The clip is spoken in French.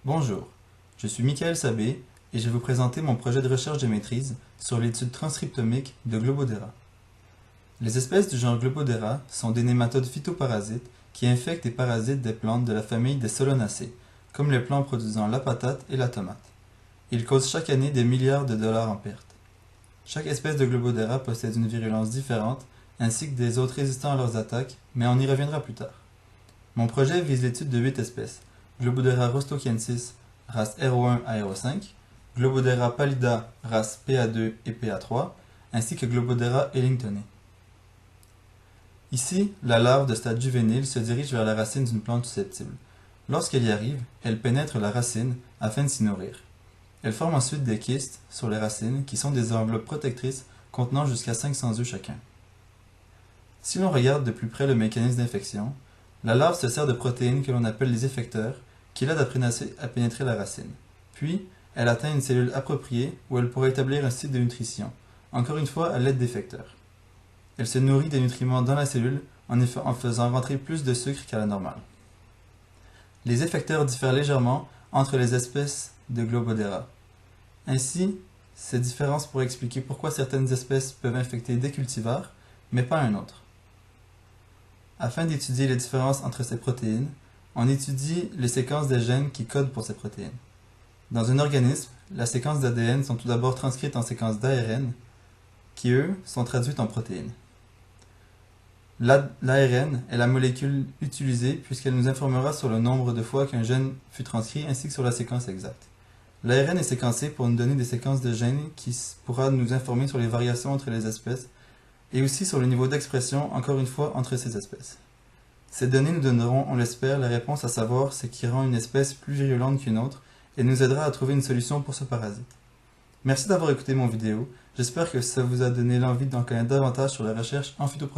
Bonjour, je suis Michael Sabé et je vais vous présenter mon projet de recherche de maîtrise sur l'étude transcriptomique de Globodera. Les espèces du genre Globodera sont des nématodes phytoparasites qui infectent et parasitent des plantes de la famille des Solanacées, comme les plants produisant la patate et la tomate. Ils causent chaque année des milliards de dollars en pertes. Chaque espèce de Globodera possède une virulence différente ainsi que des autres résistants à leurs attaques, mais on y reviendra plus tard. Mon projet vise l'étude de 8 espèces: Globodera rostokiensis, race R01 à R05, Globodera pallida, race PA2 et PA3, ainsi que Globodera ellingtoni. Ici, la larve de stade juvénile se dirige vers la racine d'une plante susceptible. Lorsqu'elle y arrive, elle pénètre la racine afin de s'y nourrir. Elle forme ensuite des kystes sur les racines qui sont des enveloppes protectrices contenant jusqu'à 500 œufs chacun. Si l'on regarde de plus près le mécanisme d'infection, la larve se sert de protéines que l'on appelle les effecteurs, qui l'aident à pénétrer la racine. Puis, elle atteint une cellule appropriée où elle pourra établir un site de nutrition, encore une fois à l'aide d'effecteurs. Elle se nourrit des nutriments dans la cellule en faisant rentrer plus de sucre qu'à la normale. Les effecteurs diffèrent légèrement entre les espèces de Globodera. Ainsi, ces différences pourraient expliquer pourquoi certaines espèces peuvent infecter des cultivars, mais pas un autre. Afin d'étudier les différences entre ces protéines, on étudie les séquences des gènes qui codent pour ces protéines. Dans un organisme, les séquences d'ADN sont tout d'abord transcrites en séquences d'ARN, qui eux sont traduites en protéines. L'ARN est la molécule utilisée puisqu'elle nous informera sur le nombre de fois qu'un gène fut transcrit ainsi que sur la séquence exacte. L'ARN est séquencé pour nous donner des séquences de gènes qui pourra nous informer sur les variations entre les espèces et aussi sur le niveau d'expression, encore une fois, entre ces espèces. Ces données nous donneront, on l'espère, la réponse à savoir ce qui rend une espèce plus virulente qu'une autre et nous aidera à trouver une solution pour ce parasite. Merci d'avoir écouté mon vidéo, j'espère que ça vous a donné l'envie d'en connaître davantage sur la recherche en phytoprotéines.